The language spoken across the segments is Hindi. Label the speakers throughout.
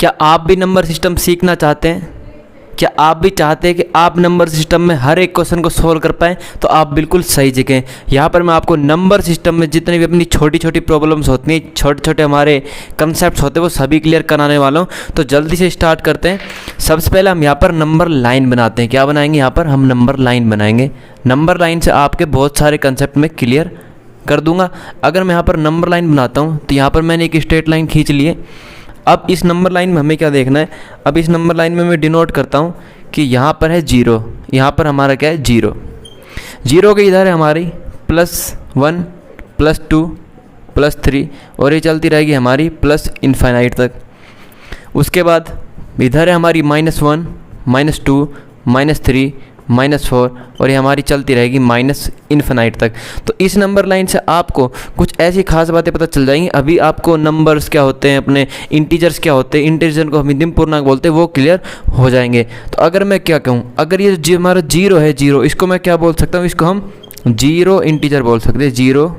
Speaker 1: क्या आप भी नंबर सिस्टम सीखना चाहते हैं? क्या आप भी चाहते हैं कि आप नंबर सिस्टम में हर एक क्वेश्चन को सोल्व कर पाएँ? तो आप बिल्कुल सही जगह हैं। यहाँ पर मैं आपको नंबर सिस्टम में जितने भी अपनी छोटी छोटी प्रॉब्लम्स होती हैं, छोटे छोटे हमारे कंसेप्ट होते हैं, वो सभी क्लियर कराने वाला हूँ। तो जल्दी से स्टार्ट करते हैं। सबसे पहले हम यहाँ पर नंबर लाइन बनाते हैं। क्या बनाएंगे? यहाँ पर हम नंबर लाइन बनाएंगे। नंबर लाइन से आपके बहुत सारे कंसेप्ट में क्लियर कर दूंगा। अगर मैं यहाँ पर नंबर लाइन बनाता हूँ तो यहाँ पर मैंने एक स्ट्रेट लाइन खींच ली है। अब इस नंबर लाइन में हमें क्या देखना है? अब इस नंबर लाइन में मैं डिनोट करता हूँ कि यहाँ पर है 0, यहाँ पर हमारा क्या है 0। 0 के इधर है हमारी +1 +2 +3 और ये चलती रहेगी हमारी प्लस इनफाइनाइट तक। उसके बाद इधर है हमारी -1 -2 -3 -4 और ये हमारी चलती रहेगी माइनस इन्फिनाइट तक। तो इस नंबर लाइन से आपको कुछ ऐसी खास बातें पता चल जाएंगी। अभी आपको नंबर्स क्या होते हैं, अपने इंटीजर्स क्या होते हैं, इंटीजर को हम हिंदी में पूर्णांक बोलते हैं, वो क्लियर हो जाएंगे। तो अगर मैं क्या कहूँ, अगर ये हमारा 0 है, 0 इसको मैं क्या बोल सकता हूँ? इसको हम 0 इंटीजर बोल सकते हैं। 0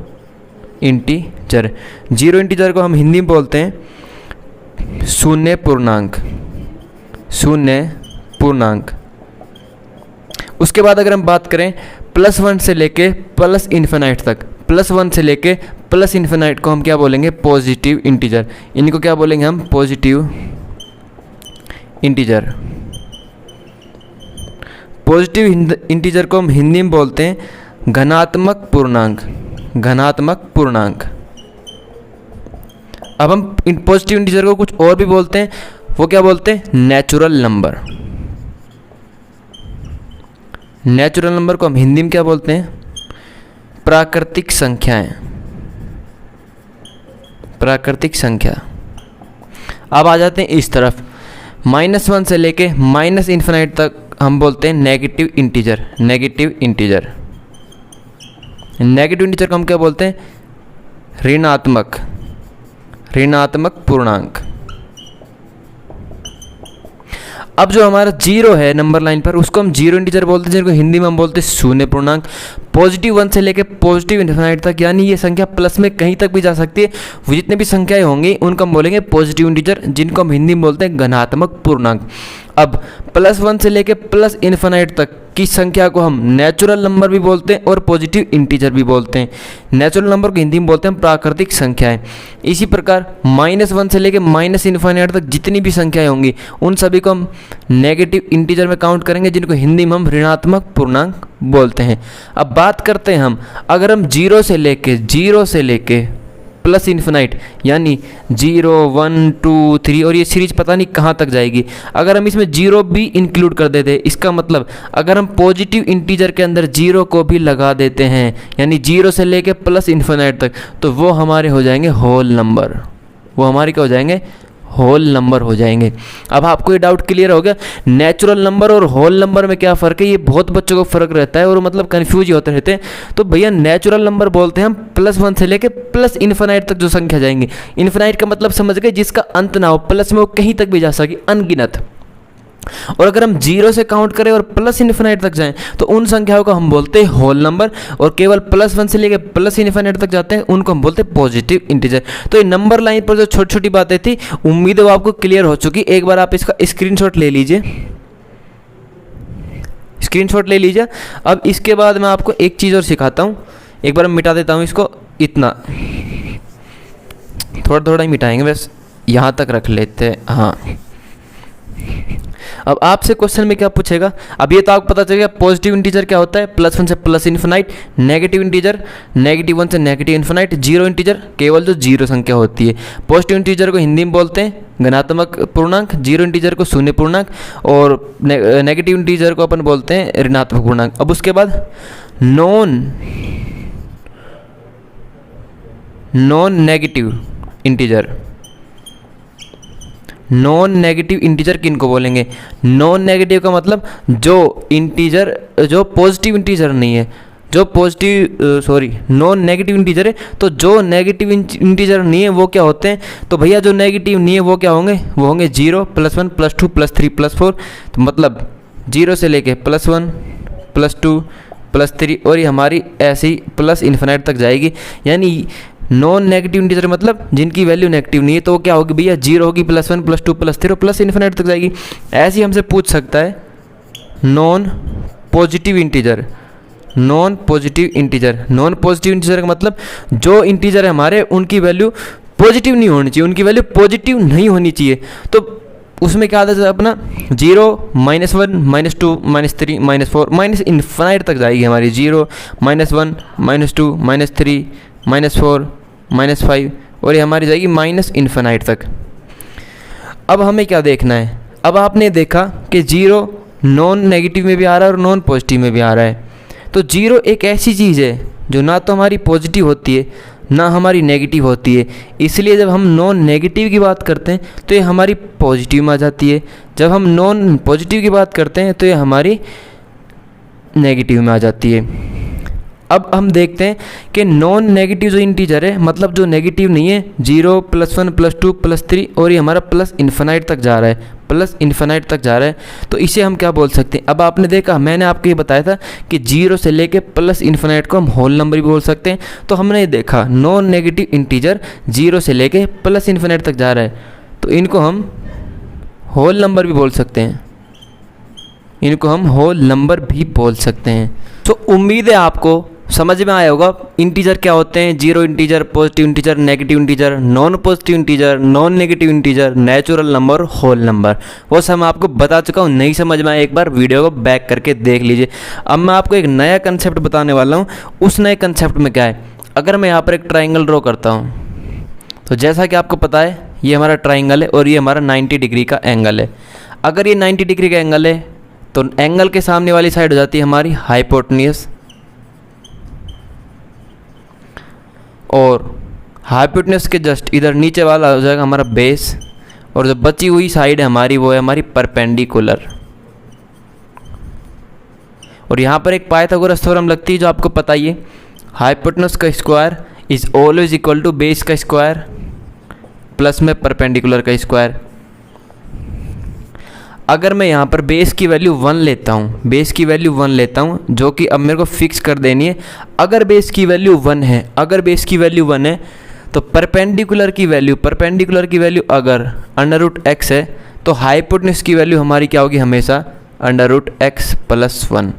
Speaker 1: इंटीजर, 0 इंटीजर को हम हिंदी में बोलते हैं शून्य पूर्णांक, शून्य पूर्णांक। उसके बाद अगर हम बात करें +1 से लेके प्लस इन्फिनाइट तक, +1 से लेके प्लस इन्फिनाइट को हम क्या बोलेंगे? Positive integer. इनको क्या बोलेंगे हम? Positive integer. पॉजिटिव इंटीजर को हम हिंदी में बोलते हैं घनात्मक पूर्णांक, घनात्मक पूर्णांक। अब हम पॉजिटिव इंटीजर को कुछ और भी बोलते हैं, वो क्या बोलते हैं? Natural number. नेचुरल नंबर को हम हिंदी में क्या बोलते हैं? प्राकृतिक संख्याएं, प्राकृतिक संख्या। अब आ जाते हैं इस तरफ, -1 से लेके माइनस इन्फिनाइट तक हम बोलते हैं negative integer, negative integer. Negative integer को हम क्या बोलते हैं? ऋणात्मक, ऋणात्मक पूर्णांक। अब जो हमारा 0 है नंबर लाइन पर, उसको हम 0 इंटीजर बोलते हैं, जिनको हिंदी में हम बोलते हैं शून्य पूर्णांक। +1 से लेके पॉजिटिव इन्फिनाइट तक, यानी ये संख्या प्लस में कहीं तक भी जा सकती है। वो जितने भी संख्याएं होंगी उनको हम बोलेंगे पॉजिटिव इंटीजर, जिनको हम हिंदी में बोलते हैं घनात्मक पूर्णांक। अब +1 से लेके प्लस इन्फिनाइट तक की संख्या को हम नेचुरल नंबर भी बोलते हैं और पॉजिटिव इंटीजर भी बोलते हैं। नेचुरल नंबर को हिंदी में बोलते हैं प्राकृतिक संख्याएं। इसी प्रकार -1 से लेके माइनस इन्फिनाइट तक जितनी भी संख्याएं होंगी उन सभी को हम नेगेटिव इंटीजर में काउंट करेंगे, जिनको हिंदी में हम ऋणात्मक पूर्णांक बोलते हैं। अब बात करते हैं हम, अगर हम 0 से लेके प्लस इन्फिनाइट, यानी 0 1 2 3 और ये सीरीज पता नहीं कहाँ तक जाएगी, अगर हम इसमें 0 भी इंक्लूड कर देते, इसका मतलब अगर हम पॉजिटिव इंटीजर के अंदर 0 को भी लगा देते हैं, यानी 0 से लेके प्लस इन्फिनाइट तक, तो वो हमारे हो जाएंगे होल नंबर। वो हमारे क्या हो जाएंगे? होल नंबर हो जाएंगे। अब आपको ये डाउट क्लियर हो गया, नेचुरल नंबर और होल नंबर में क्या फ़र्क है? ये बहुत बच्चों को फ़र्क रहता है और मतलब कन्फ्यूज होते रहते हैं। तो भैया नेचुरल नंबर बोलते हैं हम +1 से लेके प्लस इन्फिनाइट तक जो संख्या जाएंगी। इन्फिनाइट का मतलब समझ गए, जिसका अंत ना हो, प्लस में वो कहीं तक भी जा सके, अनगिनत। और अगर हम 0 से काउंट करें और प्लस इन्फिनाइट तक जाएं तो उन संख्याओं को हम बोलते हैं होल नंबर, और केवल +1 से लेकर प्लस इन्फिनाइट तक जाते हैं उनको हम बोलते हैं पॉजिटिव इंटीजर। तो ये नंबर लाइन पर जो छोटी छोटी बातें थी, उम्मीद है वो आपको क्लियर हो चुकी। एक बार आप इसका स्क्रीनशॉट ले लीजिए, स्क्रीनशॉट ले लीजिए। अब इसके बाद मैं आपको एक चीज़ और सिखाता हूँ। एक बार मैं मिटा देता हूँ इसको, इतना थोड़ा थोड़ा ही मिटाएंगे, बस यहाँ तक रख लेते हैं। हाँ, अब आपसे क्वेश्चन में क्या पूछेगा? अब ये तो आपको पता चलेगा पॉजिटिव इंटीजर क्या होता है, +1 से प्लस इन्फिनाइट, नेगेटिव इंटीजर -1 से नेगेटिव इन्फिनाइट, 0 इंटीजर केवल जो 0 संख्या होती है। पॉजिटिव इंटीजर को हिंदी में बोलते हैं घनात्मक पूर्णांक, 0 इंटीजर को शून्य पूर्णांक और नेगेटिव इंटीजर को अपन बोलते हैं ऋणात्मक पूर्णांक। अब उसके बाद non negative integer, non negative integer किनको बोलेंगे? नॉन नेगेटिव का मतलब जो इंटीजर जो पॉजिटिव इंटीजर नहीं है, जो नॉन नेगेटिव इंटीजर है, तो जो नेगेटिव इंटीजर नहीं है वो क्या होते हैं? तो भैया जो नेगेटिव नहीं है वो क्या होंगे? वो होंगे 0 +1 +2 +3 +4। तो मतलब 0 से लेके +1 +2 +3 और ये हमारी ऐसी प्लस इन्फिनाइट तक जाएगी। यानी नॉन नेगेटिव इंटीजर मतलब जिनकी वैल्यू नेगेटिव नहीं है, तो वो क्या होगी भैया, 0 होगी, +1 +2 +3 और प्लस इन्फिनिट तक जाएगी। ऐसे ही हमसे पूछ सकता है non positive integer. Non positive integer का मतलब जो इंटीजर है हमारे उनकी वैल्यू पॉजिटिव नहीं होनी चाहिए, उनकी वैल्यू पॉजिटिव नहीं होनी चाहिए। तो उसमें क्या आता है अपना 0 -1 -2 -3 -4 माइनस इन्फिनाइट तक जाएगी हमारी, 0 -1 -2 -3 -4 -5 और ये हमारी जाएगी माइनस इन्फिनाइट तक। अब हमें क्या देखना है, अब आपने देखा कि 0 नॉन नेगेटिव में भी आ रहा है और नॉन पॉजिटिव में भी आ रहा है। तो 0 एक ऐसी चीज़ है जो ना तो हमारी पॉजिटिव होती है ना हमारी नेगेटिव होती है, इसलिए जब हम नॉन नेगेटिव की बात करते हैं तो ये हमारी पॉजिटिव में आ जाती है, जब हम नॉन पॉजिटिव की बात करते हैं तो ये हमारी नेगेटिव में आ जाती है। अब हम देखते हैं कि नॉन नेगेटिव जो इंटीजर है, मतलब जो नेगेटिव नहीं है, 0 +1 +2 +3 और ये हमारा प्लस इन्फिनाइट तक जा रहा है, प्लस इन्फिनाइट तक जा रहा है, तो इसे हम क्या बोल सकते हैं। अब आपने देखा, मैंने आपको ये बताया था कि 0 से लेके प्लस इन्फिनाइट को हम होल नंबर भी बोल सकते हैं। तो हमने ये देखा नॉन नेगेटिव इंटीजर 0 से लेके प्लस इन्फिनाइट तक जा रहा है, तो इनको हम होल नंबर भी बोल सकते हैं, इनको हम होल नंबर भी बोल सकते हैं। तो उम्मीद है आपको समझ में आया होगा इंटीजर क्या होते हैं, 0 integer, positive integer, negative integer, non positive integer, non negative integer, natural number, whole number, वो सब मैं आपको बता चुका हूँ। नहीं समझ में आया एक बार वीडियो को बैक करके देख लीजिए। अब मैं आपको एक नया कंसेप्ट बताने वाला हूँ। उस नए कंसेप्ट में क्या है, अगर मैं यहाँ पर एक ट्राइंगल ड्रॉ करता हूँ, तो जैसा कि आपको पता है ये हमारा ट्राइंगल है और ये हमारा 90 डिग्री का एंगल है। अगर ये 90 डिग्री का एंगल है तो एंगल के सामने वाली साइड हो जाती है हमारी हाइपोटेन्यूस, और हाइपोटेन्यूस के जस्ट इधर नीचे वाला हो जाएगा हमारा बेस, और जो बची हुई साइड है हमारी वो है हमारी परपेंडिकुलर। और यहाँ पर एक पाइथागोरस थ्योरम लगती है जो आपको पता ही है, हाइपोटेन्यूस का square is always equal to base का स्क्वायर प्लस में परपेंडिकुलर का स्क्वायर। अगर मैं यहाँ पर बेस की वैल्यू 1 लेता हूँ, बेस की वैल्यू 1 लेता हूँ, जो कि अब मेरे को फिक्स कर देनी है। अगर बेस की वैल्यू 1 है, अगर बेस की वैल्यू 1 है तो परपेंडिकुलर की वैल्यू अगर √x है तो हाइपोटेन्यूस की वैल्यू हमारी क्या होगी, हमेशा √x + 1।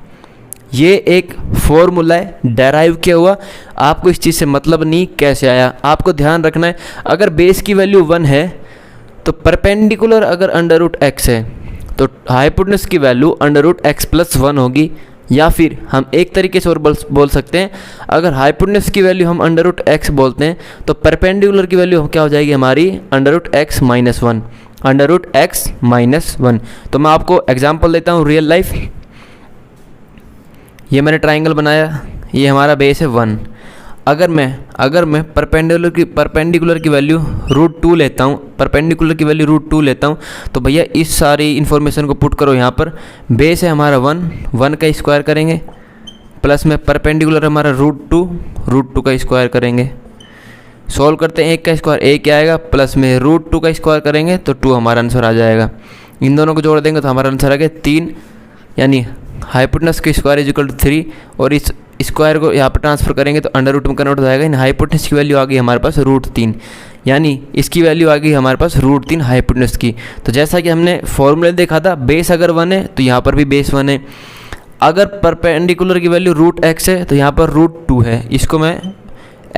Speaker 1: ये एक फॉर्मूला है, डेराइव किया हुआ। आपको इस चीज़ से मतलब नहीं कैसे आया, आपको ध्यान रखना है। अगर बेस की वैल्यू 1 है तो परपेंडिकुलर अगर √x है तो हाइपोटेन्यूस की वैल्यू √x + 1 होगी। या फिर हम एक तरीके से और बोल सकते हैं, अगर हाइपोटेन्यूस की वैल्यू हम √x बोलते हैं तो परपेंडिकुलर की वैल्यू क्या हो जाएगी हमारी √x - 1। तो मैं आपको एग्जांपल देता हूँ रियल लाइफ। ये मैंने ट्राइंगल बनाया, ये हमारा बेस है 1। अगर मैं परपेंडिकुलर की वैल्यू √2 लेता हूँ, परपेंडिकुलर की वैल्यू √2 लेता हूँ, तो भैया इस सारी इन्फॉर्मेशन को पुट करो यहाँ पर। बेस है हमारा 1 का स्क्वायर करेंगे, प्लस में परपेंडिकुलर हमारा √2 का स्क्वायर करेंगे। सॉल्व करते हैं, 1 का स्क्वायर 1 आएगा, प्लस में √2 का स्क्वायर करेंगे तो 2 हमारा आंसर आ जाएगा। इन दोनों को जोड़ देंगे तो हमारा आंसर आ गया 3, यानी हाइपोटेन्यूस का स्क्वायर इज इक्वल टू 3। और इस स्क्वायर को यहाँ पर ट्रांसफर करेंगे तो √ में कन्वर्ट हो जाएगा। इन हाइपोटेन्यूस की वैल्यू आ गई हमारे पास √3, यानी इसकी वैल्यू आ गई हमारे पास √3 हाइपोटेन्यूस की। तो जैसा कि हमने फॉर्मूले देखा था, बेस अगर 1 है तो यहाँ पर भी बेस 1 है। अगर परपेंडिकुलर की वैल्यू √x है तो यहाँ पर √2 है, इसको मैं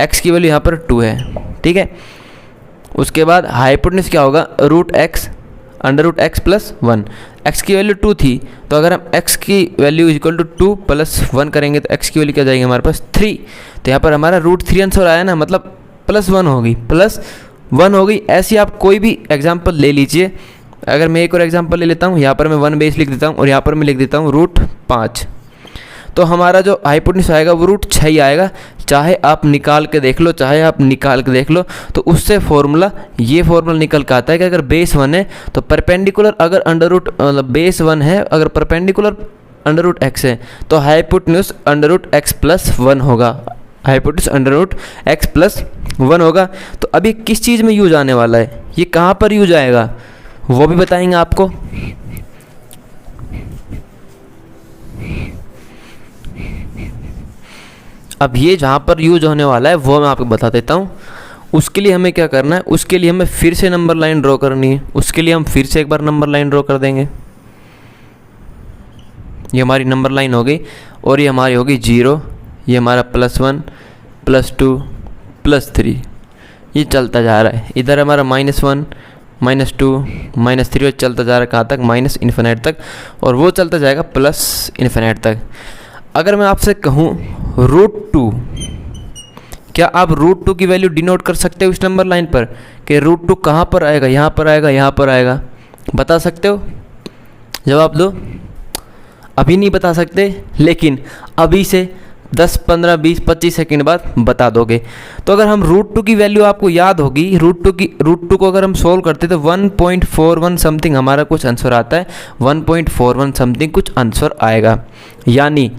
Speaker 1: x की वैल्यू यहाँ पर 2 है, ठीक है। उसके बाद हाइपोटेन्यूस क्या होगा, √x + 1। x की वैल्यू 2 थी, तो अगर हम x की वैल्यू इक्वल टू 2 + 1 करेंगे तो x की वैल्यू क्या जाएगी हमारे पास 3। तो यहाँ पर हमारा √3 आंसर आया ना, मतलब +1 होगी। ऐसी आप कोई भी एग्जांपल ले लीजिए। अगर मैं एक और एग्जांपल ले लेता हूँ, यहाँ पर मैं 1 बेस लिख देता हूँ और यहाँ पर मैं लिख देता हूँ √5, तो हमारा जो हाइपोटेन्यूस आएगा वो √6 ही आएगा। चाहे आप निकाल के देख लो, तो उससे ये फार्मूला निकल के आता है कि अगर बेस 1 है तो परपेंडिकुलर अगर बेस 1 है, अगर परपेंडिकुलर √x है तो हाइपोटेन्यूस √x + 1 होगा, हाइपोटेन्यूस √x + 1 होगा। तो अभी किस चीज़ में यूज आने वाला है, ये कहाँ पर यूज आएगा वो भी बताएंगे आपको। अब ये जहाँ पर यूज होने वाला है वो मैं आपको बता देता हूँ। उसके लिए हमें क्या करना है, उसके लिए हमें फिर से नंबर लाइन ड्रॉ करनी है। उसके लिए हम फिर से एक बार नंबर लाइन ड्रॉ कर देंगे। ये हमारी नंबर लाइन हो गई और ये हमारी होगी 0, ये हमारा +1 +2 +3, ये चलता जा रहा है। इधर हमारा -1 -2 -3 और चलता जा रहा है कहाँ तक, ∞ तक, और वो चलता जाएगा +∞ तक। अगर मैं आपसे कहूँ √2, क्या आप √2 की वैल्यू डिनोट कर सकते हो इस नंबर लाइन पर कि √2 कहाँ पर आएगा, यहाँ पर आएगा, यहाँ पर आएगा? बता सकते हो? जवाब दो। अभी नहीं बता सकते, लेकिन अभी से 10, 15, 20, 25 सेकंड बाद बता दोगे। तो अगर हम √2 की वैल्यू आपको याद होगी, √2 को अगर हम सोल्व करते तो 1.41 समथिंग हमारा कुछ आंसर आता है, 1.41 समथिंग कुछ आंसर आएगा। यानी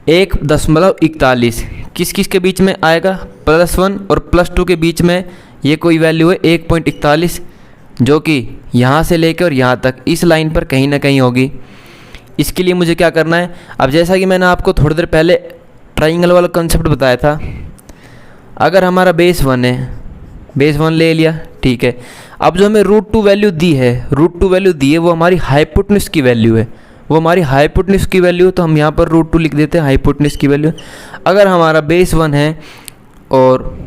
Speaker 1: 1.41 किस किस के बीच में आएगा, +1 और +2 के बीच में ये कोई वैल्यू है 1.41, जो कि यहाँ से लेकर और यहाँ तक इस लाइन पर कहीं ना कहीं होगी। इसके लिए मुझे क्या करना है, अब जैसा कि मैंने आपको थोड़ी देर पहले ट्राइंगल वाला कंसेप्ट बताया था, अगर हमारा बेस 1 है, बेस 1 ले लिया, ठीक है। अब जो हमें √2 वैल्यू दी है, √2 वैल्यू दी है वो हमारी हाइपोटेन्यूज की वैल्यू है, वो हमारी हाइपोटेन्यूज की वैल्यू, तो हम यहाँ पर √2 लिख देते हैं हाइपोटेन्यूज की वैल्यू। अगर हमारा बेस 1 है और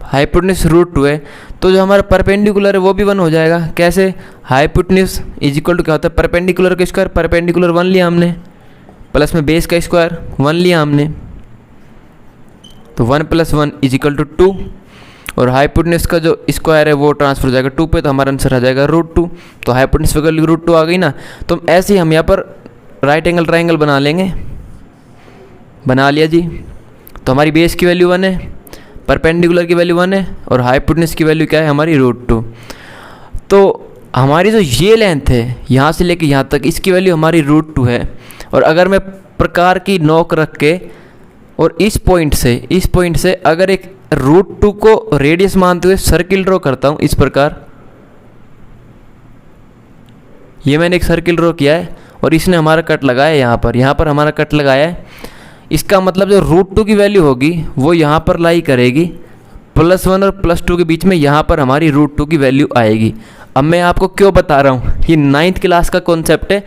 Speaker 1: हाइपोटेन्यूज √2 है, तो जो हमारा परपेंडिकुलर है वो भी 1 हो जाएगा। कैसे? हाइपोटेन्यूज इज इक्वल टू क्या होता है, परपेंडिकुलर का स्क्वायर, परपेंडिकुलर 1 लिया हमने, प्लस में बेस का स्क्वायर 1 लिया हमने, तो 1 + 1 = 2, और हाइपोटेन्यूज का जो स्क्वायर है वो ट्रांसफर हो जाएगा 2 पे, तो हमारा आंसर आ जाएगा √2। तो हाइपोटेन्यूज की वैल्यू √2 आ गई ना। तो ऐसे ही हम यहाँ पर राइट एंगल ट्राइंगल बना लेंगे, बना लिया जी। तो हमारी बेस की वैल्यू 1 है, परपेंडिकुलर की वैल्यू 1 है, और हाइपोटेन्यूज की वैल्यू क्या है हमारी √2। तो हमारी जो ये लेंथ है यहाँ से लेके यहाँ तक, इसकी वैल्यू हमारी √2 है। और अगर मैं प्रकार की नोक रख के और इस पॉइंट से अगर एक √2 को रेडियस मानते हुए सर्किल ड्रॉ करता हूँ इस प्रकार, ये मैंने एक सर्किल ड्रॉ किया है और इसने हमारा कट लगाया है यहाँ पर हमारा कट लगाया है। इसका मतलब जो √2 की वैल्यू होगी वो यहाँ पर लाई करेगी, +1 और +2 के बीच में यहाँ पर हमारी √2 की वैल्यू आएगी। अब मैं आपको क्यों बता रहा हूँ, ये 9th क्लास का कॉन्सेप्ट है।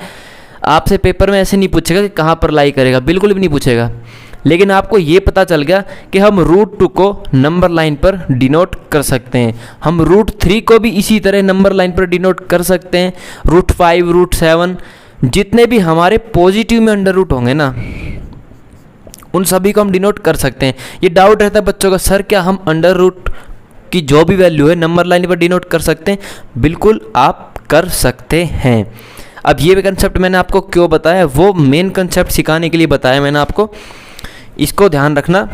Speaker 1: आपसे पेपर में ऐसे नहीं पूछेगा कि कहाँ पर लाई करेगा, बिल्कुल भी नहीं पूछेगा। लेकिन आपको ये पता चल गया कि हम √2 को नंबर लाइन पर डिनोट कर सकते हैं। हम √3 को भी इसी तरह नंबर लाइन पर डिनोट कर सकते हैं। √5, √7 जितने भी हमारे पॉजिटिव में अंडर रूट होंगे ना, उन सभी को हम डिनोट कर सकते हैं। ये डाउट रहता है बच्चों का, सर क्या हम अंडर रूट की जो भी वैल्यू है नंबर लाइन पर डिनोट कर सकते हैं? बिल्कुल आप कर सकते हैं। अब ये कंसेप्ट मैंने आपको क्यों बताया, वो मेन कंसेप्ट सिखाने के लिए बताया मैंने आपको, इसको ध्यान रखना।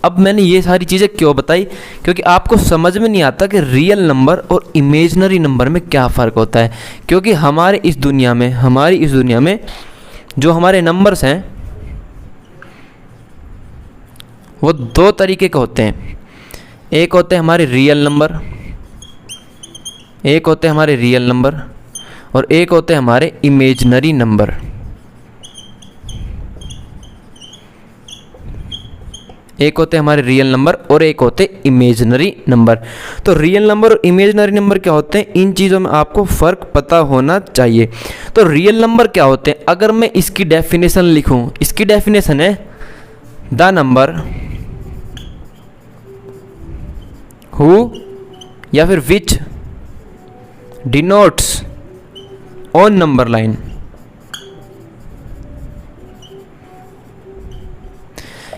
Speaker 1: अब मैंने ये सारी चीज़ें क्यों बताई, क्योंकि आपको समझ में नहीं आता कि रियल नंबर और इमेजिनरी नंबर में क्या फ़र्क होता है। क्योंकि हमारी इस दुनिया में जो हमारे नंबर्स हैं वो 2 तरीके के होते हैं। एक होते हैं हमारे रियल नंबर, और एक होते हैं हमारे इमेजिनरी नंबर। एक होते हैं हमारे रियल नंबर और एक होते इमेजिनरी नंबर। तो रियल नंबर और इमेजिनरी नंबर क्या होते हैं, इन चीज़ों में आपको फ़र्क पता होना चाहिए। तो रियल नंबर क्या होते हैं, अगर मैं इसकी डेफिनेशन लिखूं, इसकी डेफिनेशन है द नंबर हु या फिर विच डिनोट्स ऑन नंबर लाइन,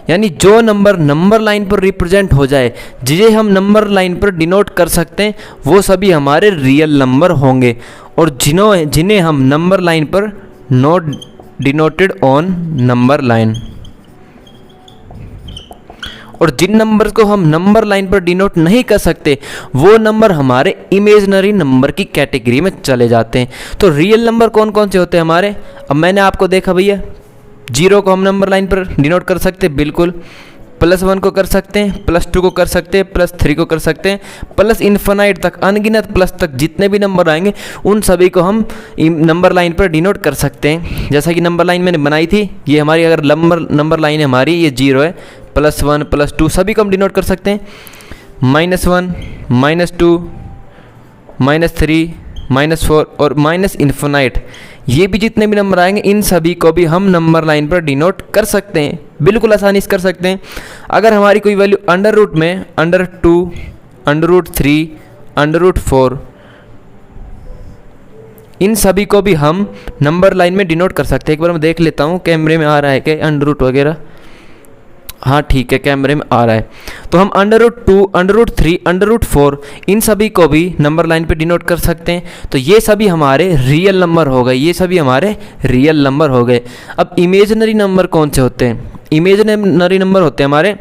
Speaker 1: यानी जो नंबर लाइन पर रिप्रेजेंट हो जाए, जिसे हम नंबर लाइन पर डिनोट कर सकते हैं, वो सभी हमारे रियल नंबर होंगे। और जिन्हें हम नंबर लाइन पर not denoted on number line, और जिन नंबर्स को हम नंबर लाइन पर डिनोट नहीं कर सकते, वो नंबर हमारे इमेजिनरी नंबर की कैटेगरी में चले जाते हैं। तो रियल नंबर कौन कौन से होते हैं हमारे, अब मैंने आपको देखा भैया, 0 को हम नंबर लाइन पर डिनोट कर सकते हैं, बिल्कुल। +1 को कर सकते हैं, +2 को कर सकते हैं, +3 को कर सकते हैं, +∞ तक, अनगिनत प्लस तक जितने भी नंबर आएंगे उन सभी को हम नंबर लाइन पर डिनोट कर सकते हैं। जैसा कि नंबर लाइन मैंने बनाई थी, ये हमारी अगर नंबर लाइन है हमारी, ये 0 है, +1 +2 सभी को हम डिनोट कर सकते हैं। -1 -2 -3 -4 और -∞, ये भी जितने भी नंबर आएंगे इन सभी को भी हम नंबर लाइन पर डिनोट कर सकते हैं, बिल्कुल आसानी से कर सकते हैं। अगर हमारी कोई वैल्यू अंडर रूट में √2 √3 √4 इन सभी को भी हम नंबर लाइन में डिनोट कर सकते हैं। एक बार मैं देख लेता हूँ कैमरे में आ रहा है क्या अंडर रूट वगैरह, हाँ ठीक है कैमरे में आ रहा है। तो हम √2 √3 √4 इन सभी को भी नंबर लाइन पे डिनोट कर सकते हैं। तो ये सभी हमारे रियल नंबर हो गए, ये सभी हमारे रियल नंबर हो गए। अब इमेजिनरी नंबर कौन से होते हैं? इमेजिनरी नंबर होते हैं हमारे,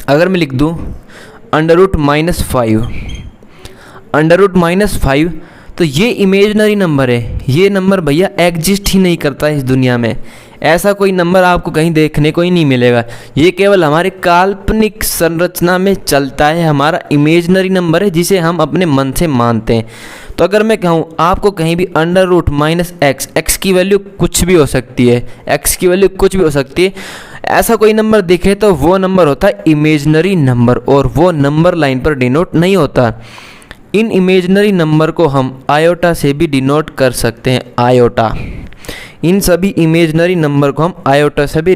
Speaker 1: अगर मैं लिख दूँ √-5 √-5 तो ये इमेजिनरी नंबर है। ये नंबर भैया एग्जिस्ट ही नहीं करता इस दुनिया में, ऐसा कोई नंबर आपको कहीं देखने को ही नहीं मिलेगा। ये केवल हमारे काल्पनिक संरचना में चलता है, हमारा इमेजिनरी नंबर है जिसे हम अपने मन से मानते हैं। तो अगर मैं कहूँ आपको कहीं भी √-x, x की वैल्यू कुछ भी हो सकती है, x की वैल्यू कुछ भी हो सकती है, ऐसा कोई नंबर दिखे तो वो नंबर होता है इमेजिनरी नंबर और वो नंबर लाइन पर डिनोट नहीं होता। इन इमेजिनरी नंबर को हम आयोटा से भी डिनोट कर सकते हैं, आयोटा। इन सभी इमेजिनरी नंबर को हम आयोटा से भी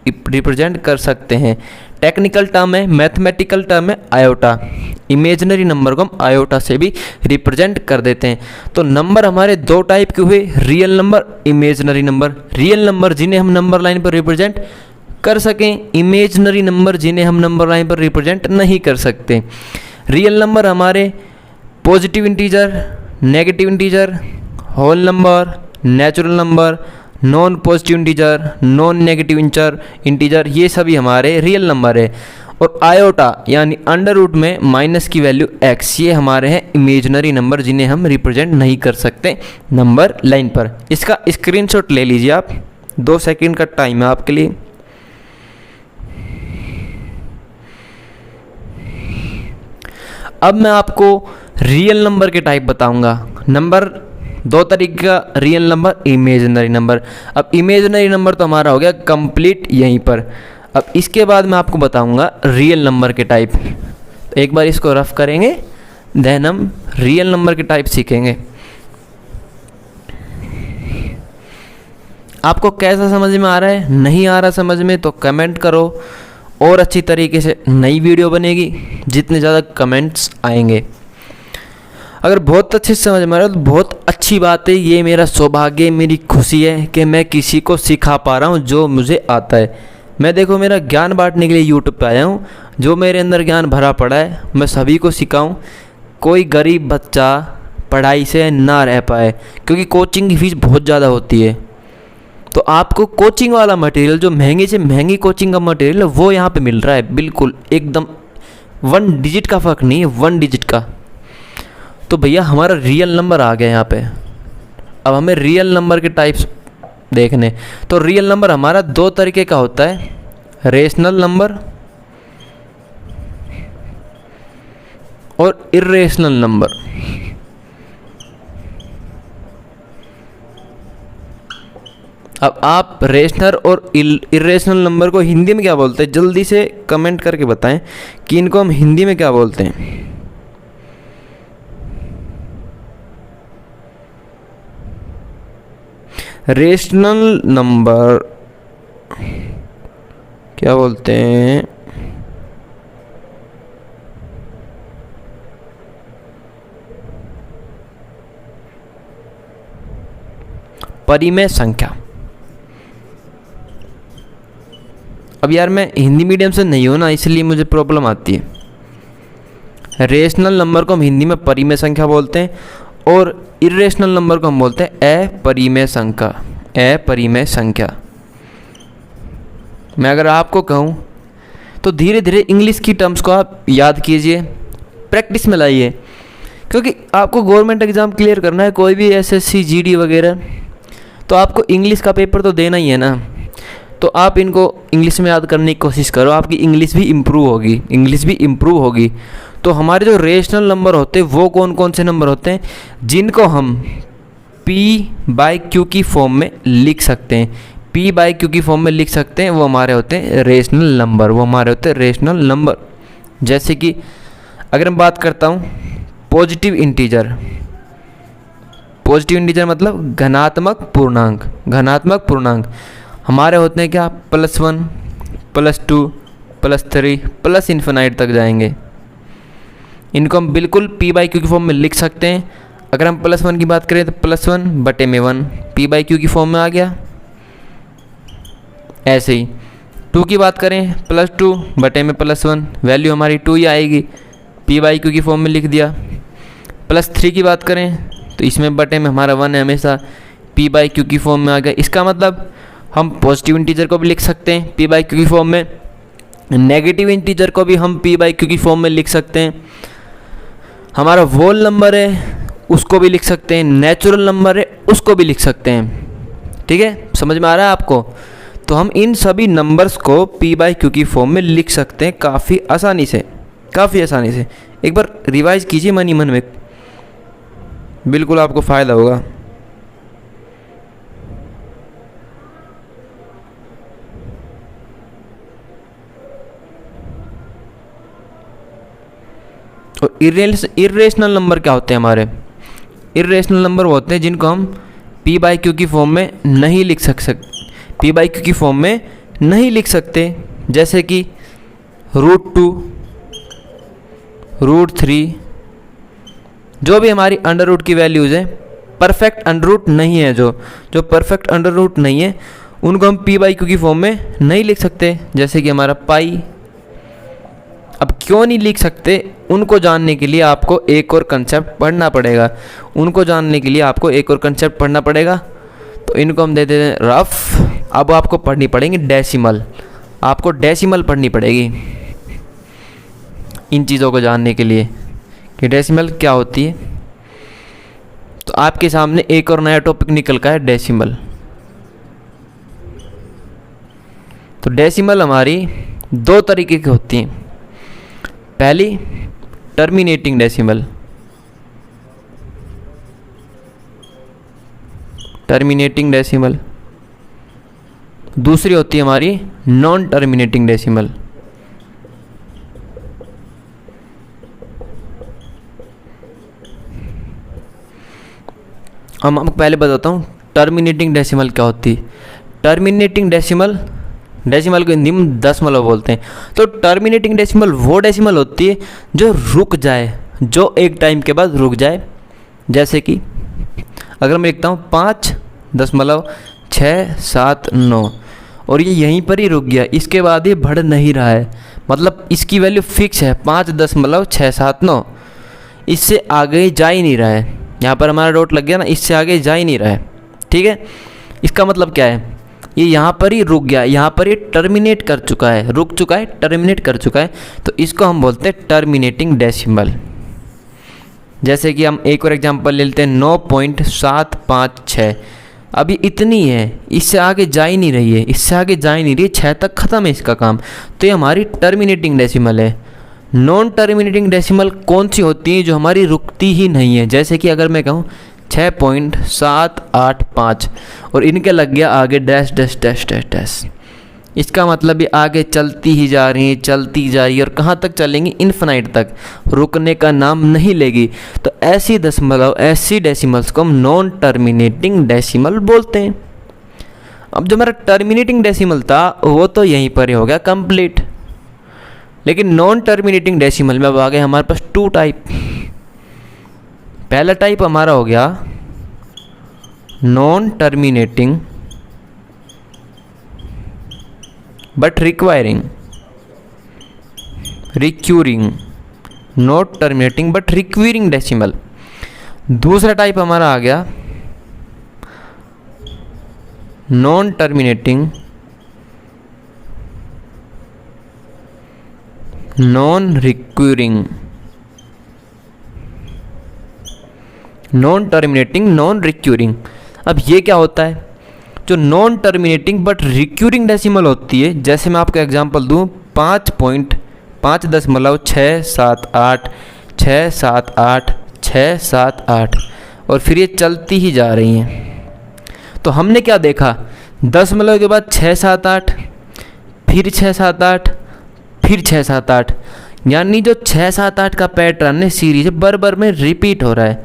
Speaker 1: रिप्रेजेंट कर सकते हैं। टेक्निकल टर्म है, मैथमेटिकल टर्म है आयोटा। इमेजिनरी नंबर को हम आयोटा से भी रिप्रेजेंट कर देते हैं। तो नंबर हमारे दो टाइप के हुए, real number, imaginary number. Real number जिन्हें हम नंबर लाइन पर रिप्रेजेंट कर सकें, इमेजिनरी नंबर जिन्हें हम नंबर लाइन पर रिप्रेजेंट नहीं कर सकते। रियल नंबर हमारे positive integer, negative integer, whole number, natural number, non positive integer, non negative integer, ये सभी हमारे रियल नंबर है। और आयोटा यानी अंडर रूट में माइनस की वैल्यू x, ये हमारे हैं इमेजिनरी नंबर जिन्हें हम रिप्रेजेंट नहीं कर सकते नंबर लाइन पर। इसका स्क्रीनशॉट ले लीजिए आप, 2 सेकंड का टाइम है आपके लिए। अब मैं आपको रियल नंबर के टाइप बताऊंगा। नंबर दो तरीके का, रियल नंबर, इमेजिनरी नंबर। अब इमेजिनरी नंबर तो हमारा हो गया कंप्लीट यहीं पर। अब इसके बाद मैं आपको बताऊंगा रियल नंबर के टाइप। एक बार इसको रफ करेंगे, देन हम रियल नंबर के टाइप सीखेंगे। आपको कैसा समझ में आ रहा है, नहीं आ रहा समझ में तो कमेंट करो, और अच्छी तरीके से नई वीडियो बनेगी जितने ज़्यादा कमेंट्स आएंगे। अगर बहुत अच्छे से समझ में आ रहा है तो बहुत अच्छी बात है। ये मेरा सौभाग्य, मेरी खुशी है कि मैं किसी को सिखा पा रहा हूँ जो मुझे आता है। मैं देखो मेरा ज्ञान बांटने के लिए यूट्यूब पे आया हूँ। जो मेरे अंदर ज्ञान भरा पड़ा है मैं सभी को सिखाऊँ, कोई गरीब बच्चा पढ़ाई से ना रह पाए, क्योंकि कोचिंग की फीस बहुत ज़्यादा होती है। तो आपको कोचिंग वाला मटेरियल, जो महंगी से महंगी कोचिंग का मटेरियल है, वो यहाँ पे मिल रहा है, बिल्कुल एकदम 1 डिजिट का फ़र्क नहीं है, 1 डिजिट का। तो भैया हमारा रियल नंबर आ गया यहाँ पे। अब हमें रियल नंबर के टाइप्स देखने। तो रियल नंबर हमारा 2 तरीके का होता है, रेशनल नंबर और इर्रेशनल नंबर। अब आप रेशनल और इर्रेशनल नंबर को हिंदी में क्या बोलते हैं, जल्दी से कमेंट करके बताएं कि इनको हम हिंदी में क्या बोलते हैं। रेशनल नंबर क्या बोलते हैं, परिमेय संख्या। अब यार मैं हिंदी मीडियम से नहीं हूँ ना, इसलिए मुझे प्रॉब्लम आती है। रेशनल नंबर को हम हिंदी में परिमेय संख्या बोलते हैं और इर्रेशनल नंबर को हम बोलते हैं अपरिमेय संख्या, अपरिमेय संख्या। मैं अगर आपको कहूँ तो धीरे धीरे इंग्लिश की टर्म्स को आप याद कीजिए, प्रैक्टिस में लाइए, क्योंकि आपको गवर्नमेंट एग्ज़ाम क्लियर करना है, कोई भी SSC GD वगैरह, तो आपको इंग्लिश का पेपर तो देना ही है ना। तो आप इनको इंग्लिश में याद करने की कोशिश करो, आपकी इंग्लिश भी इम्प्रूव होगी, इंग्लिश भी इम्प्रूव होगी। तो हमारे जो रेशनल नंबर होते हैं वो कौन कौन से नंबर होते हैं, जिनको हम P/Q की फॉर्म में लिख सकते हैं। पी बाई क्यू की फॉर्म में लिख सकते हैं, वो हमारे होते हैं रेशनल नंबर, वो हमारे होते हैं रेशनल नंबर। जैसे कि अगर मैं बात करता हूँ पॉजिटिव इंटीजर, पॉजिटिव इंटीजर मतलब धनात्मक पूर्णांक, धनात्मक पूर्णांक हमारे होते हैं क्या, +1 +2 +3 प्लस इन्फिनाइट तक जाएंगे। इनको हम बिल्कुल पी बाई क्यू की फॉर्म में लिख सकते हैं। अगर हम +1 की बात करें तो +1/1 पी बाई क्यू की फॉर्म में आ गया। ऐसे ही 2 की बात करें +2/+1 वैल्यू हमारी 2 ही आएगी, पी बाई क्यू की फॉर्म में लिख दिया। +3 की बात करें तो इसमें बटे में हमारा 1 है हमेशा, पी बाई क्यू की फॉर्म में आ गया। इसका मतलब हम पॉजिटिव इंटीजर को भी लिख सकते हैं पी बाई क्यू की फॉर्म में, नेगेटिव इंटीजर को भी हम पी बाई क्यू की फॉर्म में लिख सकते हैं। हमारा होल नंबर है उसको भी लिख सकते हैं, नेचुरल नंबर है उसको भी लिख सकते हैं। ठीक है, समझ में आ रहा है आपको? तो हम इन सभी नंबर्स को पी बाई क्यू की फॉर्म में लिख सकते हैं काफ़ी आसानी से, काफ़ी आसानी से। एक बार रिवाइज कीजिए मन ही मन में, बिल्कुल आपको फ़ायदा होगा। और इर्रेशनल नंबर क्या होते हैं हमारे? इर्रेशनल नंबर वो होते हैं जिनको हम पी बाई क्यू की फॉर्म में नहीं लिख पी बाई क्यू की फॉर्म में नहीं लिख सकते। जैसे कि √2 √3 जो भी हमारी अंडर रूट की वैल्यूज़ हैं, परफेक्ट अंडर रूट नहीं है, जो परफेक्ट अंडर रूट नहीं है उनको हम पी बाई क्यू की फॉर्म में नहीं लिख सकते। जैसे कि हमारा पाई। अब क्यों नहीं लिख सकते, उनको जानने के लिए आपको एक और कंसेप्ट पढ़ना पड़ेगा, उनको जानने के लिए आपको एक और कंसेप्ट पढ़ना पड़ेगा। तो इनको हम दे देते हैं रफ। अब आपको पढ़नी पड़ेगी डेसिमल, आपको डेसिमल पढ़नी पड़ेगी इन चीज़ों को जानने के लिए कि डेसिमल क्या होती है। तो आपके सामने एक और नया टॉपिक निकल का है, डेसिमल। तो डेसिमल हमारी 2 तरीके की होती हैं। पहली टर्मिनेटिंग डेसिमल, टर्मिनेटिंग डेसिमल। दूसरी होती है हमारी नॉन टर्मिनेटिंग डेसिमल। हम आपको पहले बताता हूँ टर्मिनेटिंग डेसिमल क्या होती है। टर्मिनेटिंग डेसिमल को हिंदी में दशमलव बोलते हैं। तो टर्मिनेटिंग डेसिमल वो डेसिमल होती है जो रुक जाए, जो एक टाइम के बाद रुक जाए। जैसे कि अगर मैं लिखता हूँ 5.679 और ये यहीं पर ही रुक गया, इसके बाद ये बढ़ नहीं रहा है, मतलब इसकी वैल्यू फिक्स है 5.679, इससे आगे जा ही नहीं रहा है। यहाँ पर हमारा डॉट लग गया ना, इससे आगे जा ही नहीं रहा है। ठीक है, इसका मतलब क्या है, ये यहाँ पर ही रुक गया, यहाँ पर ये टर्मिनेट कर चुका है, रुक चुका है, टर्मिनेट कर चुका है। तो इसको हम बोलते हैं टर्मिनेटिंग डेसिमल। जैसे कि हम एक और एग्जांपल ले लेते हैं 9.756। अभी इतनी है, इससे आगे जा ही नहीं रही है, इससे आगे जा ही नहीं रही है, 6 तक ख़त्म है इसका काम। तो ये हमारी टर्मिनेटिंग डेसिमल है। नॉन टर्मिनेटिंग डेसिमल कौन सी होती है? जो हमारी रुकती ही नहीं है। जैसे कि अगर मैं कहूँ 6.785 और इनके लग गया आगे dash dash dash dash dash, इसका मतलब ये आगे चलती ही जा रही है, चलती जा रही है, और कहाँ तक चलेंगी? इन्फिनाइट तक, रुकने का नाम नहीं लेगी। तो ऐसी दशमलव, ऐसी डेसिमल्स को हम नॉन टर्मिनेटिंग डेसिमल बोलते हैं। अब जो हमारा टर्मिनेटिंग डेसिमल था वो तो यहीं पर ही हो गया कंप्लीट, लेकिन नॉन टर्मिनेटिंग डेसिमल में अब आ गए हमारे पास 2 टाइप। पहला टाइप हमारा हो गया non terminating but requiring recurring, not terminating but requiring decimal. दूसरा टाइप हमारा आ गया non terminating non requiring, non terminating non recurring. अब ये क्या होता है? जो non terminating but recurring decimal होती है, जैसे मैं आपको एग्जांपल दूं 5.678 678 678 और फिर ये चलती ही जा रही हैं। तो हमने क्या देखा? दशमलव के बाद 6 7 8, फिर 6 7 8, फिर 6 7 8, यानी जो 6 7 8 का पैटर्न है सीरीज बार बार में रिपीट हो रहा है।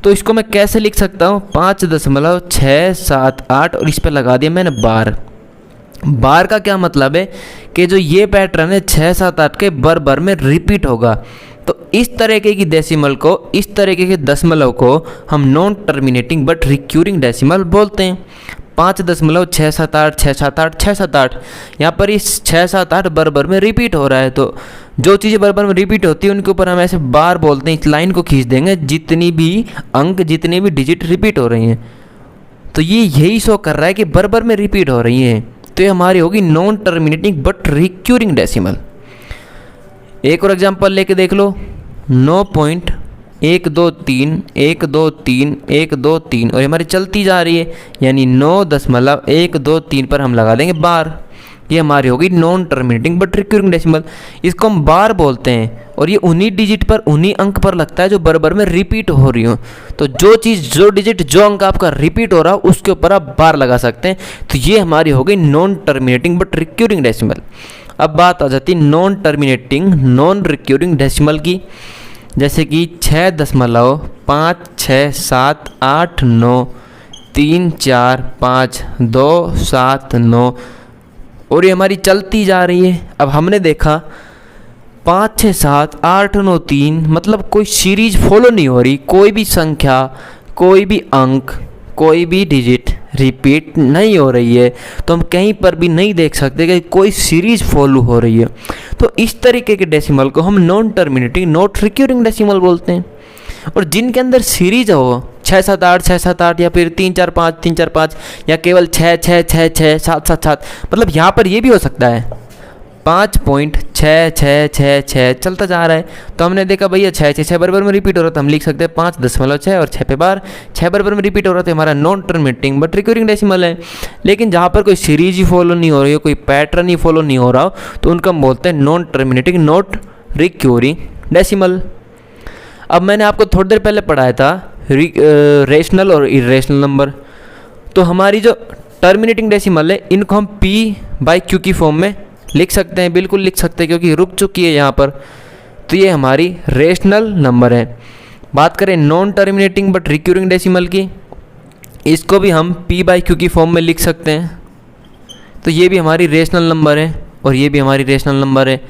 Speaker 1: तो इसको मैं कैसे लिख सकता हूँ, 5.678 और इस पर लगा दिया मैंने बार। बार का क्या मतलब है कि जो ये पैटर्न है 6 7 8 के बार बार में रिपीट होगा। तो इस तरीके की डेसिमल को, इस तरीके के दशमलव को हम non terminating but recurring decimal बोलते हैं। 5.678 678 678, यहाँ पर इस 6 7 8 बार में रिपीट हो रहा है। तो जो चीज़ें बार में रिपीट होती है उनके ऊपर हम ऐसे बार बोलते हैं। इस लाइन को खींच देंगे जितनी भी अंक, जितनी भी डिजिट रिपीट हो रही हैं, तो ये यही शो कर रहा है कि बार में रिपीट हो रही हैं। तो ये हमारी होगी non terminating but recurring decimal. एक और एग्जांपल लेके देख लो, 9.123 123 123 और हमारी चलती जा रही है, यानी 9.123 पर हम लगा देंगे बार। ये हमारी होगी non terminating but recurring decimal. इसको हम बार बोलते हैं और ये उन्हीं डिजिट पर, उन्हीं अंक पर लगता है जो बार में रिपीट हो रही हो। तो जो चीज़, जो डिजिट, जो अंक आपका रिपीट हो रहा हो उसके ऊपर आप बार लगा सकते हैं। तो ये हमारी हो गई non terminating but recurring decimal. अब बात आ जाती है non terminating non recurring decimal की, जैसे कि 6.5678 3 4 5 2 7 9 और ये हमारी चलती जा रही है। अब हमने देखा 5 6 7 8 9 3, मतलब कोई सीरीज फॉलो नहीं हो रही, कोई भी संख्या, कोई भी अंक, कोई भी डिजिट रिपीट नहीं हो रही है। तो हम कहीं पर भी नहीं देख सकते कि कोई सीरीज फॉलो हो रही है। तो इस तरीके के डेसिमल को हम non terminating not recurring decimal बोलते हैं। और जिनके अंदर सीरीज हो 6 7 8 6 7 8 या फिर 3 4 5 3 4 5 या केवल 6 6 6 6 7 7 7, मतलब यहाँ पर ये भी हो सकता है 5.66666 चलता जा रहा है। तो हमने देखा भैया 6 6 6 बार में रिपीट हो रहा है, तो हम लिख सकते हैं 5.6 और 6 पे बार 6 बार में रिपीट हो रहा है, तो हमारा non terminating but recurring decimal है। लेकिन जहाँ पर कोई सीरीज ही फॉलो नहीं हो रही हो, कोई पैटर्न ही फॉलो नहीं हो रहा हो, तो उनका हम बोलते हैं non terminating not recurring decimal. अब मैंने आपको थोड़ी देर पहले पढ़ाया था रेशनल और इरेशनल नंबर। तो हमारी जो टर्मिनेटिंग डेसिमल है इनको हम P/Q की फॉर्म में लिख सकते हैं, बिल्कुल लिख सकते हैं, क्योंकि रुक चुकी है यहाँ पर। तो ये हमारी रेशनल नंबर है। बात करें non terminating but recurring decimal की, इसको भी हम P/Q की फॉर्म में लिख सकते हैं। तो ये भी हमारी रेशनल नंबर है और ये भी हमारी रेशनल नंबर है।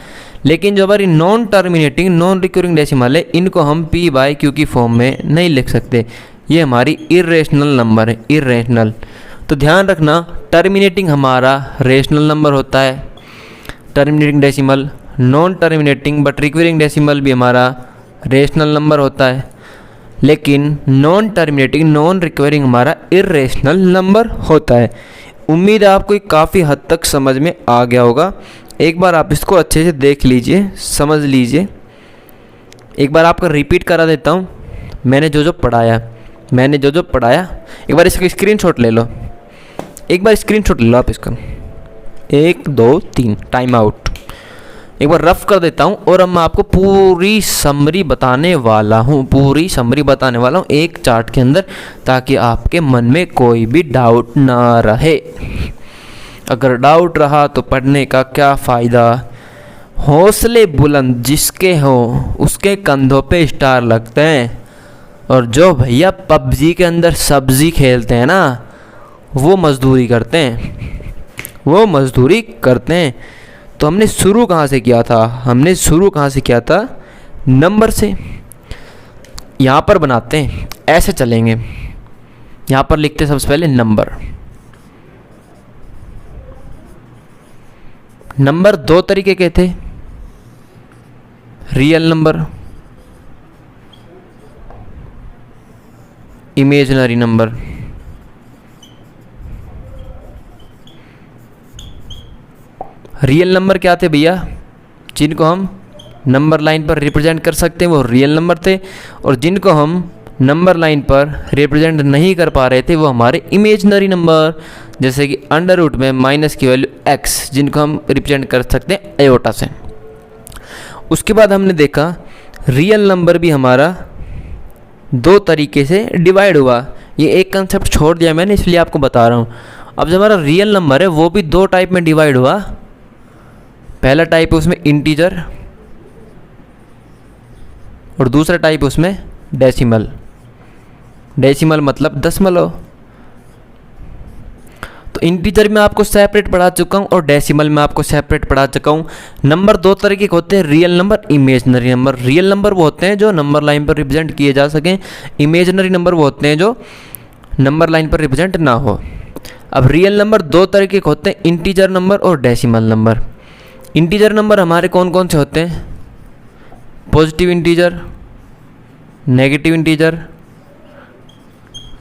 Speaker 1: लेकिन जो हमारी non terminating non recurring decimal है इनको हम P/Q की फॉर्म में नहीं लिख सकते, ये हमारी इरेशनल नंबर है, इरेशनल। तो ध्यान रखना, टर्मिनेटिंग हमारा रेशनल नंबर होता है, terminating decimal. Non terminating but recurring decimal भी हमारा रेशनल नंबर होता है, लेकिन नॉन टर्मिनेटिंग नॉन रिक्यूरिंग हमारा इरेशनल नंबर होता है। उम्मीद है आपको काफ़ी हद तक समझ में आ गया होगा। एक बार आप इसको अच्छे से देख लीजिए, समझ लीजिए। एक बार आपको रिपीट करा देता हूँ, मैंने जो जो पढ़ाया एक बार इसका स्क्रीनशॉट ले लो, एक बार स्क्रीनशॉट ले लो आप इसका। 1 2 3 टाइम आउट। एक बार रफ कर देता हूँ और अब मैं आपको पूरी समरी बताने वाला हूँ, एक चार्ट के अंदर, ताकि आपके मन में कोई भी डाउट ना रहे। अगर डाउट रहा तो पढ़ने का क्या फ़ायदा। हौसले बुलंद जिसके हों उसके कंधों पे स्टार लगते हैं, और जो भैया पबजी के अंदर सब्जी खेलते हैं ना, वो मज़दूरी करते हैं। तो हमने शुरू कहाँ से किया था? नंबर से। यहाँ पर बनाते हैं, ऐसे चलेंगे। यहाँ पर लिखते सबसे पहले नंबर 2 तरीके के थे, real number, imaginary number. Real number क्या थे भैया? जिनको हम नंबर लाइन पर रिप्रेजेंट कर सकते हैं वो रियल नंबर थे, और जिनको हम नंबर लाइन पर रिप्रेजेंट नहीं कर पा रहे थे वो हमारे इमेजिनरी नंबर, जैसे कि अंडर रूट में माइनस की वैल्यू x, जिनको हम रिप्रेजेंट कर सकते हैं एयोटा से। उसके बाद हमने देखा रियल नंबर भी हमारा 2 तरीके से डिवाइड हुआ। ये एक कंसेप्ट छोड़ दिया मैंने, इसलिए आपको बता रहा हूँ। अब जो हमारा रियल नंबर है वो भी दो टाइप में डिवाइड हुआ। पहला टाइप है उसमें इंटीजर और दूसरा टाइप उसमें डेसिमल। डेसिमल मतलब दशमलव। तो इंटीजर में आपको सेपरेट पढ़ा चुका हूँ और डेसिमल में आपको सेपरेट पढ़ा चुका हूँ। नंबर दो तरीके के होते हैं, real number, imaginary number. Real number वो होते हैं जो नंबर लाइन पर रिप्रेजेंट किए जा सकें, इमेजिनरी नंबर वो होते हैं जो नंबर लाइन पर रिप्रेजेंट ना हो। अब रियल नंबर दो तरीके के होते हैं, इंटीजर नंबर और डेसिमल नंबर। इंटीजर नंबर हमारे कौन कौन से होते हैं? Positive integer, negative integer,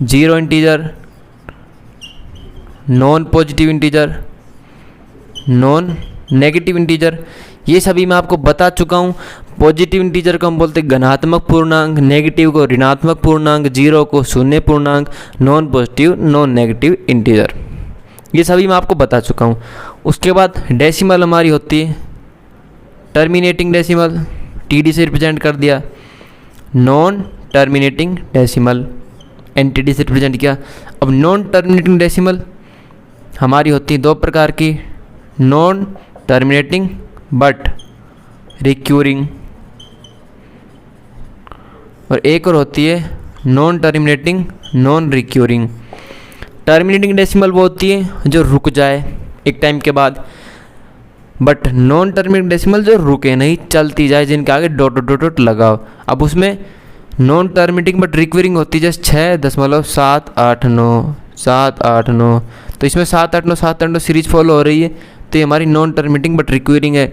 Speaker 1: zero integer, non positive integer, non negative integer. ये सभी मैं आपको बता चुका हूँ। पॉजिटिव इंटीजर को हम बोलते हैं धनात्मक पूर्णांक, नेगेटिव को ऋणात्मक पूर्णांक, जीरो को शून्य पूर्णांक, non positive non negative integer. ये सभी मैं आपको बता चुका हूँ। उसके बाद डेसिमल हमारी होती है टर्मिनेटिंग डेसिमल, टीडी से रिप्रेजेंट कर दिया। नॉन टर्मिनेटिंग डेसिमल, एनटीडी से रिप्रेजेंट किया। अब नॉन टर्मिनेटिंग डेसिमल हमारी होती है दो प्रकार की, नॉन टर्मिनेटिंग बट रिक्यूरिंग, और एक और होती है non terminating non recurring. Terminating decimal वो होती है जो रुक जाए एक टाइम के बाद, बट नॉन टर्मिनेटिंग डेसिमल जो रुके नहीं, चलती जाए, जिनके आगे डॉट डॉट डॉट लगाओ। अब उसमें नॉन टर्मिनेटिंग बट रिक्यूरिंग होती है जैसे 6.789 789। तो इसमें 789 सीरीज फॉलो हो रही है, तो ये हमारी नॉन टर्मिनेटिंग बट रिक्यूरिंग है।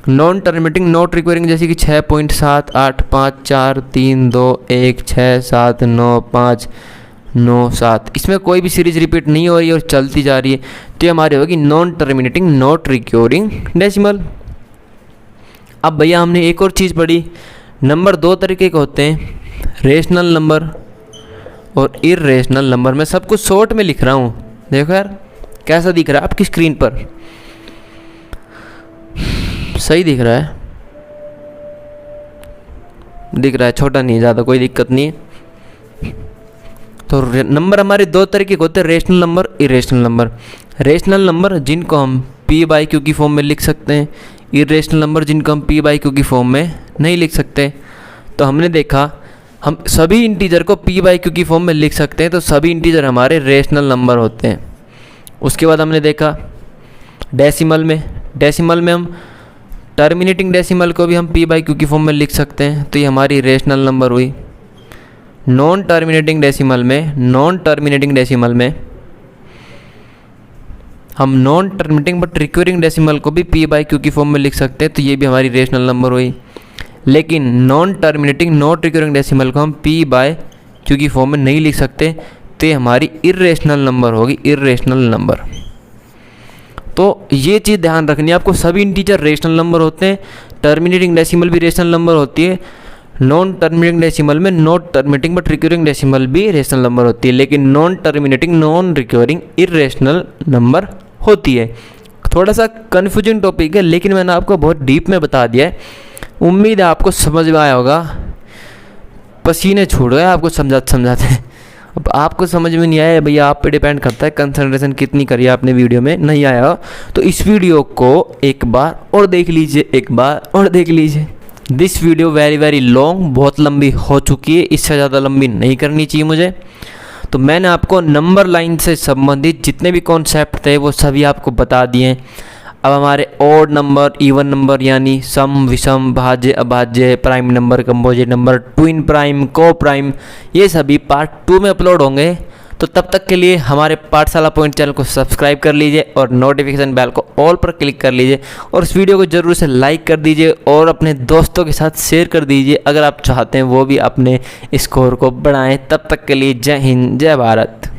Speaker 1: नॉन टर्मिनेटिंग नॉट रिक्यूरिंग जैसे कि 6.7854321679597, इसमें कोई भी सीरीज रिपीट नहीं हो रही है और चलती जा रही है, तो ये हमारी होगी non terminating not recurring decimal. अब भैया हमने एक और चीज़ पढ़ी, नंबर दो तरीके के होते हैं, रेशनल नंबर और इर्रेशनल नंबर। मैं सब कुछ शॉर्ट में लिख रहा हूँ, देखो यार कैसा दिख रहा है आपकी स्क्रीन पर, सही दिख रहा है? दिख रहा है, छोटा नहीं, ज़्यादा कोई दिक्कत नहीं है। तो नंबर हमारे दो तरीके के होते हैं, rational number, irrational number. Rational number जिनको हम पी बाई क्यू की फॉर्म में लिख सकते हैं, इरेशनल नंबर जिनको हम पी बाई क्यू की फॉर्म में नहीं लिख सकते। तो हमने देखा हम सभी इंटीजर को पी बाई क्यू की फॉर्म में लिख सकते हैं, तो सभी इंटीजर हमारे रेशनल नंबर होते हैं। उसके बाद हमने देखा डेसिमल में हम टर्मिनेटिंग डेसिमल को भी हम पी बाई क्यू की फॉर्म में लिख सकते हैं, तो ये हमारी रेशनल नंबर हुई। नॉन टर्मिनेटिंग डेसिमल में हम non terminating but recurring decimal को भी पी बाई क्यू की फॉर्म में लिख सकते हैं, तो ये भी हमारी रेशनल नंबर हुई। लेकिन non terminating not recurring decimal को हम पी बाय क्यू की फॉर्म में नहीं लिख सकते, तो ये हमारी इर्रेशनल नंबर होगी, इर्रेशनल नंबर। तो ये चीज़ ध्यान रखनी है आपको, सभी इंटीजर रेशनल नंबर होते हैं, टर्मिनेटिंग डेसिमल भी रेशनल नंबर होती है, नॉन टर्मिनेटिंग डेसिमल में not terminating but recurring decimal भी रेशनल नंबर होती है, लेकिन non terminating non recurring irrational number होती है। थोड़ा सा कन्फ्यूजिंग टॉपिक है, लेकिन मैंने आपको बहुत डीप में बता दिया है, उम्मीद है आपको समझ में आया होगा। पसीने छूट गए आपको समझाते। अब आपको समझ में नहीं आया भैया, आप पे डिपेंड करता है कंसंट्रेशन कितनी करी आपने वीडियो में। नहीं आया हो तो इस वीडियो को एक बार और देख लीजिए, दिस वीडियो वेरी लॉन्ग, बहुत लंबी हो चुकी है, इससे ज़्यादा लंबी नहीं करनी चाहिए मुझे। तो मैंने आपको नंबर लाइन से संबंधित जितने भी कॉन्सेप्ट थे वो सभी आपको बता दिए। अब हमारे ऑड नंबर, इवन नंबर यानी सम, विषम, भाज्य, अभाज्य, prime number, composite number, twin prime, को प्राइम, ये सभी पार्ट 2 में अपलोड होंगे। तो तब तक के लिए हमारे पाठशाला पॉइंट चैनल को सब्सक्राइब कर लीजिए और नोटिफिकेशन बेल को ऑल पर क्लिक कर लीजिए, और इस वीडियो को ज़रूर से लाइक कर दीजिए और अपने दोस्तों के साथ शेयर कर दीजिए अगर आप चाहते हैं वो भी अपने स्कोर को बढ़ाएं। तब तक के लिए जय हिंद, जय भारत।